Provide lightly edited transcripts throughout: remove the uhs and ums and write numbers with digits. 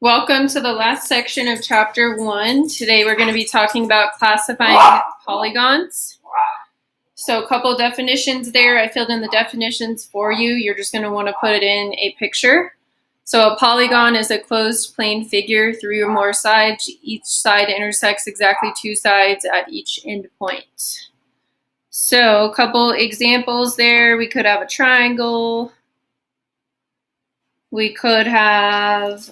Welcome to the last section of chapter 1. Today we're going to be talking about classifying polygons. So a couple definitions there. I filled in the definitions for you. You're just going to want to put in a picture. So a polygon is a closed plane figure, 3 or more sides. Each side intersects exactly 2 sides at each endpoint. So a couple examples there. We could have a triangle. We could have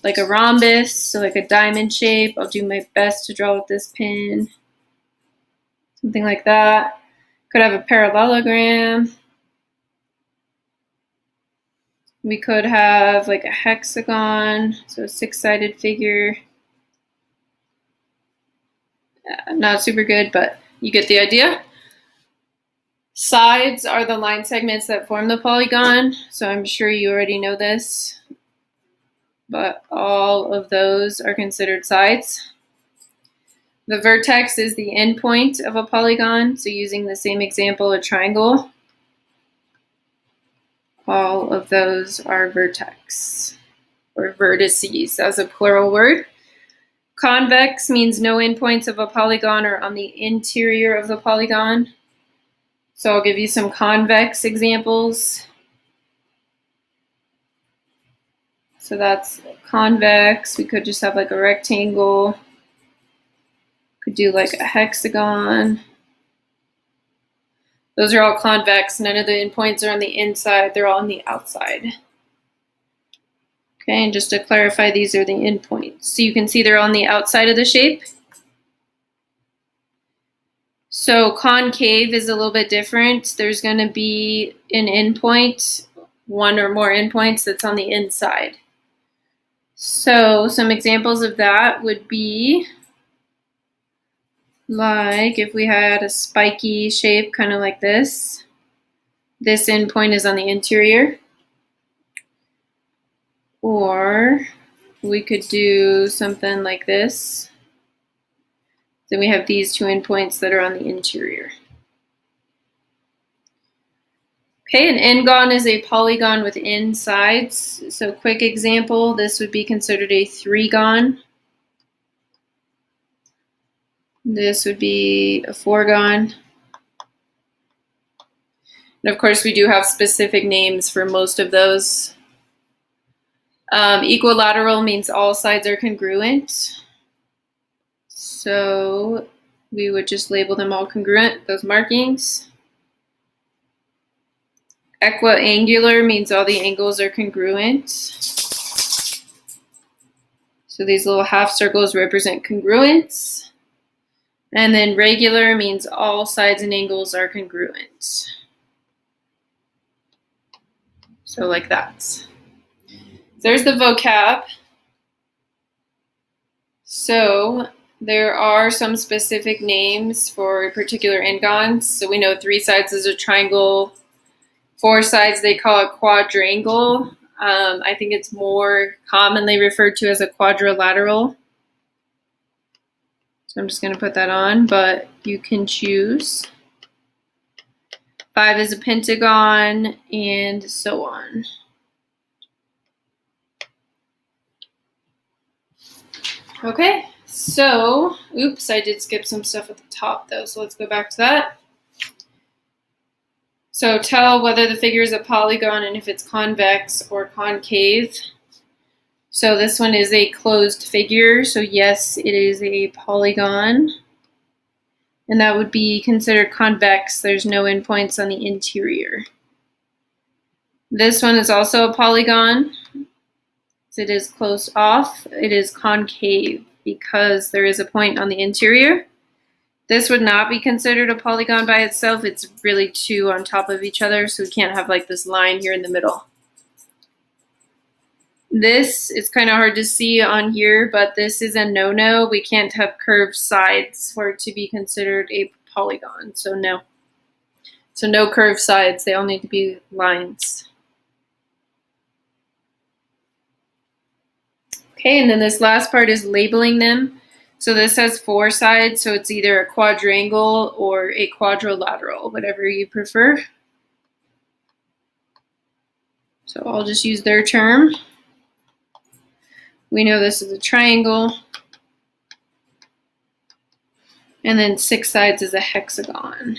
like a rhombus, so like a diamond shape. I'll do my best to draw with this pen. Something like that. Could have a parallelogram. We could have like a hexagon, so a 6-sided figure. Not super good, but you get the idea. Sides are the line segments that form the polygon, so I'm sure you already know this, but all of those are considered sides. The vertex is the endpoint of a polygon, so using the same example, a triangle, all of those are vertex, or vertices as a plural word. Convex means no endpoints of a polygon are on the interior of the polygon. So I'll give you some convex examples. So that's convex. We could just have like a rectangle. Could do like a hexagon. Those are all convex. None of the endpoints are on the inside. They're all on the outside. Okay, and just to clarify, these are the endpoints. So you can see they're on the outside of the shape. So concave is a little bit different. There's going to be an endpoint, one or more endpoints that's on the inside. So some examples of that would be like if we had a spiky shape, kind of like this. This endpoint is on the interior. Or we could do something like this. Then we have these 2 endpoints that are on the interior. Okay, an n-gon is a polygon with n sides. So quick example, this would be considered a 3-gon. This would be a 4-gon. And of course, we do have specific names for most of those. Equilateral means all sides are congruent. So we would just label them all congruent, those markings. Equiangular means all the angles are congruent. So these little half circles represent congruence. And then regular means all sides and angles are congruent. So like that. There's the vocab. So there are some specific names for particular n-gons. So we know 3 sides is a triangle. 4 sides they call a quadrangle. I think it's more commonly referred to as a quadrilateral. So I'm just going to put that on, but you can choose. 5 is a pentagon, and so on. Okay, so, oops, I did skip some stuff at the top though, so let's go back to that. So tell whether the figure is a polygon and if it's convex or concave. So this one is a closed figure, so yes, it is a polygon. And that would be considered convex. There's no endpoints on the interior. This one is also a polygon. It is closed off. It is concave because there is a point on the interior. This would not be considered a polygon by itself. It's really 2 on top of each other, so we can't have like this line here in the middle. This is kind of hard to see on here, but this is a no-no. We can't have curved sides for it to be considered a polygon, so no. So no curved sides, they all need to be lines. Okay, and then this last part is labeling them. So this has 4 sides, so it's either a quadrangle or a quadrilateral, whatever you prefer. So I'll just use their term. We know this is a triangle. And then 6 sides is a hexagon.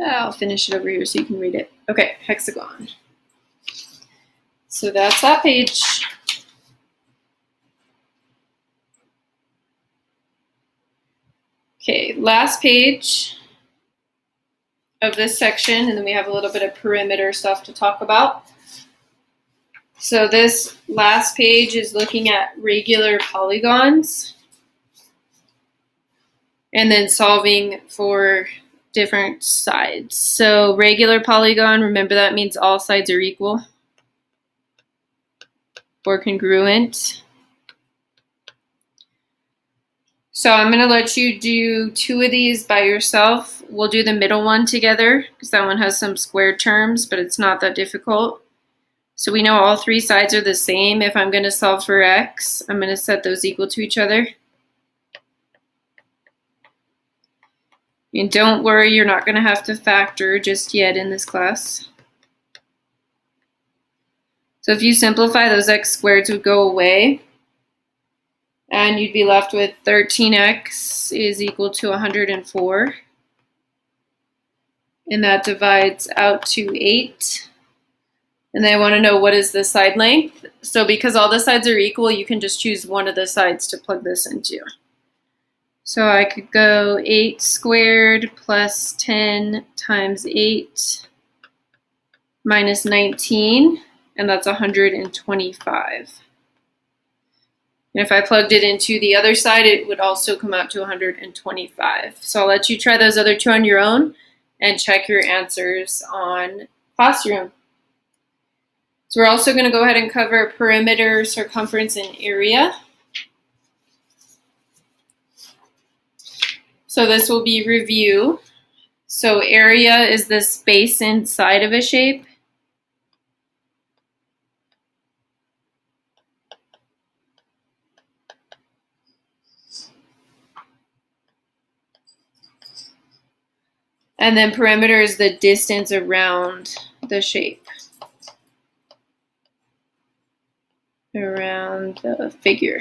I'll finish it over here so you can read it. Okay, hexagon. So that's that page. Okay, last page of this section, and then we have a little bit of perimeter stuff to talk about. So this last page is looking at regular polygons and then solving for different sides. So regular polygon, remember that means all sides are equal or congruent. So I'm going to let you do 2 of these by yourself. We'll do the middle one together because that one has some squared terms, but it's not that difficult. So we know all 3 sides are the same. If I'm going to solve for x, I'm going to set those equal to each other. And don't worry, you're not going to have to factor just yet in this class. So if you simplify, those x squareds would go away. And you'd be left with 13x is equal to 104. And that divides out to 8. And then I want to know what is the side length. So because all the sides are equal, you can just choose one of the sides to plug this into. So I could go 8 squared plus 10 times 8 minus 19, and that's 125. And if I plugged it into the other side, it would also come out to 125. So I'll let you try those other 2 on your own and check your answers on Classroom. So we're also going to go ahead and cover perimeter, circumference, and area. So this will be review. So area is the space inside of a shape. And then perimeter is the distance around the shape, around the figure.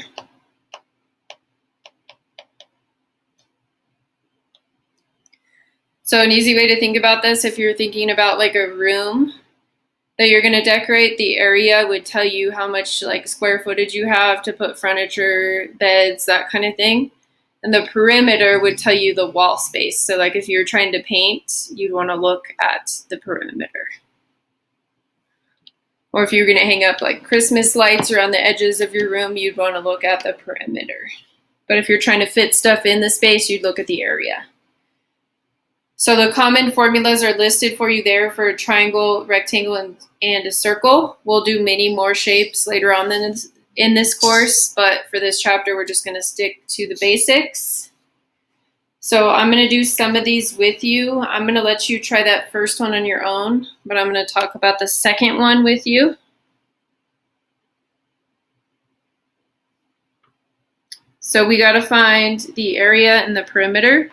So an easy way to think about this, if you're thinking about like a room that you're going to decorate, the area would tell you how much like square footage you have to put furniture, beds, that kind of thing. And the perimeter would tell you the wall space. So like if you're trying to paint, you'd want to look at the perimeter. Or if you're going to hang up like Christmas lights around the edges of your room, you'd want to look at the perimeter. But if you're trying to fit stuff in the space, you'd look at the area. So the common formulas are listed for you there for a triangle, rectangle, and a circle. We'll do many more shapes later on in this course, but for this chapter, we're just going to stick to the basics. So I'm going to do some of these with you. I'm going to let you try that first one on your own, but I'm going to talk about the second one with you. So we got to find the area and the perimeter.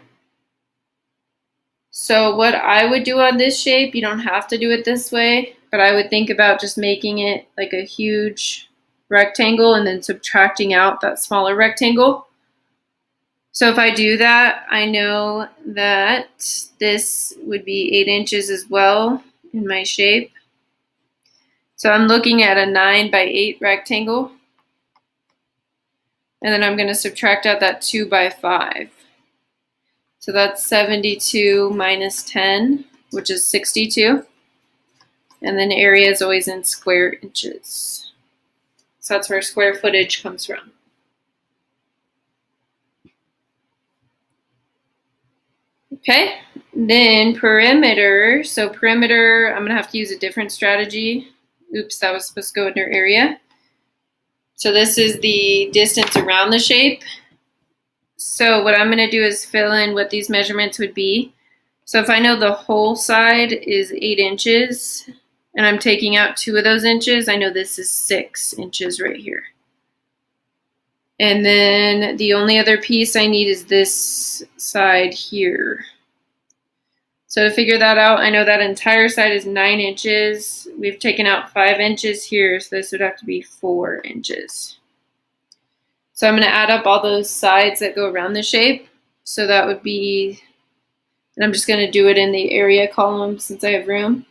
So what I would do on this shape, you don't have to do it this way, but I would think about just making it like a huge rectangle and then subtracting out that smaller rectangle. So if I do that, I know that this would be 8 inches as well in my shape. So I'm looking at a 9 by 8 rectangle. And then I'm going to subtract out that 2 by 5. So that's 72 minus 10, which is 62. And then area is always in square inches. So that's where square footage comes from. Okay, then perimeter. So perimeter, I'm going to have to use a different strategy. Oops, that was supposed to go under area. So this is the distance around the shape. So what I'm going to do is fill in what these measurements would be. So if I know the whole side is 8 inches, and I'm taking out 2 of those inches, I know this is 6 inches right here. And then the only other piece I need is this side here. So to figure that out, I know that entire side is 9 inches. We've taken out 5 inches here, so this would have to be 4 inches. So I'm going to add up all those sides that go around the shape. So that would be, and I'm just going to do it in the area column since I have room.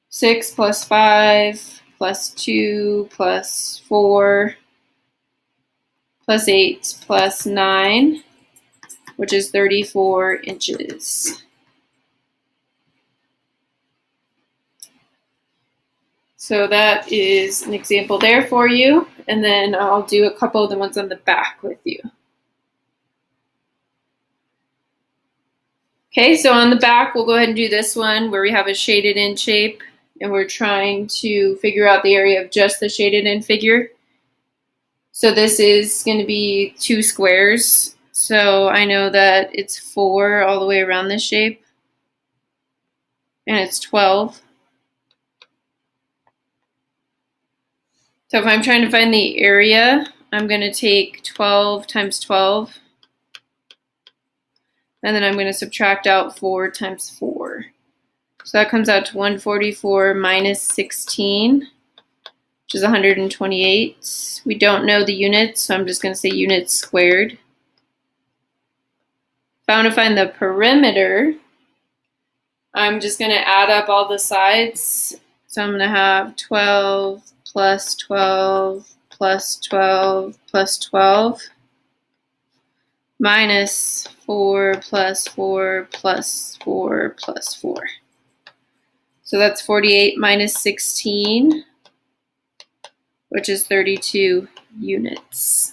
6 plus 5 plus 2 plus 4 plus 8 plus 9, which is 34 inches. So that is an example there for you, and then I'll do a couple of the ones on the back with you. Okay, so on the back, we'll go ahead and do this one where we have a shaded in shape, and we're trying to figure out the area of just the shaded in figure. So this is going to be 2 squares. So I know that it's 4 all the way around this shape, and it's 12. So if I'm trying to find the area, I'm going to take 12 times 12, and then I'm going to subtract out 4 times 4. So that comes out to 144 minus 16, which is 128. We don't know the units, so I'm just going to say units squared. If I want to find the perimeter, I'm just going to add up all the sides. So I'm going to have 12 plus 12 plus 12 plus 12 minus 4 plus 4 plus 4 plus 4. So that's 48 minus 16, which is 32 units.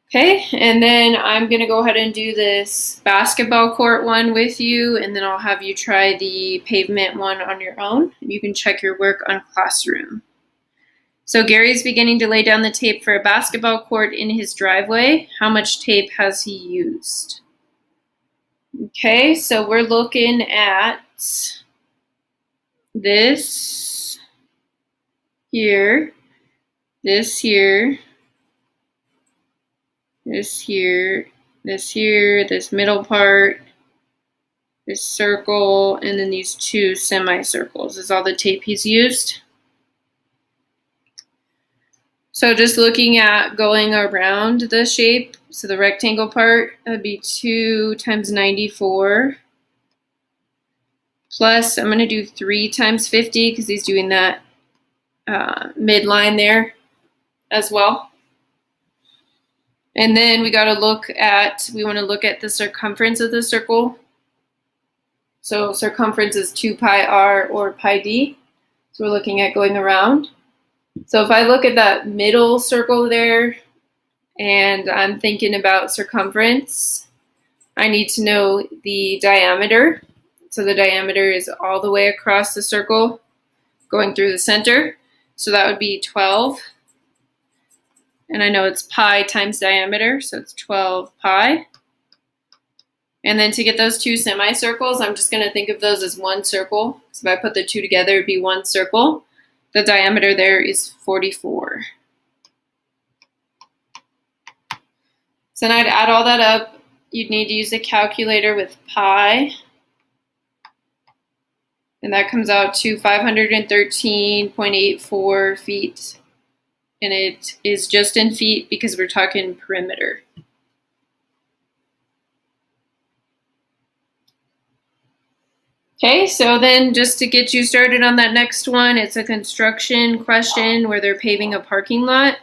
Okay, and then I'm going to go ahead and do this basketball court one with you, and then I'll have you try the pavement one on your own. You can check your work on Classroom. So Gary's beginning to lay down the tape for a basketball court in his driveway. How much tape has he used? Okay, so we're looking at this here, this here, this here, this here, this middle part, this circle, and then these 2 semicircles is all the tape he's used. So just looking at going around the shape, so the rectangle part, that would be 2 times 94, plus I'm going to do 3 times 50 because he's doing that midline there as well. And then we got to look at, we want to look at the circumference of the circle. So circumference is 2 pi r or pi d. So we're looking at going around. So if I look at that middle circle there and I'm thinking about circumference, I need to know the diameter. So the diameter is all the way across the circle going through the center. So that would be 12. And I know it's pi times diameter, so it's 12 pi. And then to get those 2 semicircles, I'm just going to think of those as one circle. So if I put the 2 together, it'd be one circle. The diameter there is 44. So now to add all that up, you'd need to use a calculator with pi. And that comes out to 513.84 feet. And it is just in feet because we're talking perimeter. Okay, so then just to get you started on that next one, it's a construction question where they're paving a parking lot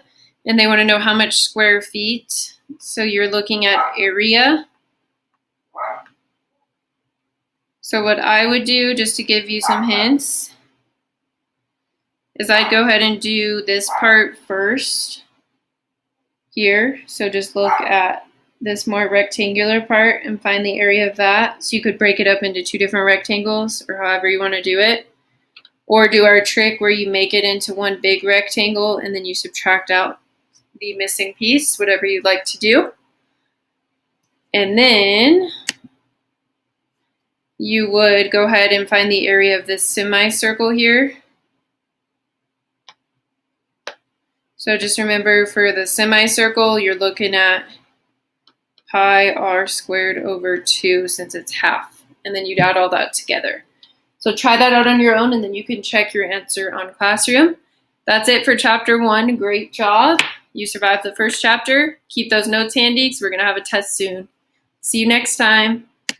and they want to know how much square feet. So you're looking at area. So what I would do, just to give you some hints, is I'd go ahead and do this part first here. So just look at this more rectangular part and find the area of that. So you could break it up into 2 different rectangles or however you want to do it. Or do our trick where you make it into one big rectangle and then you subtract out the missing piece, whatever you'd like to do. And then you would go ahead and find the area of this semicircle here. So just remember for the semicircle, you're looking at pi r squared over 2 since it's half. And then you'd add all that together. So try that out on your own, and then you can check your answer on Classroom. That's it for chapter 1. Great job. You survived the first chapter. Keep those notes handy because we're going to have a test soon. See you next time.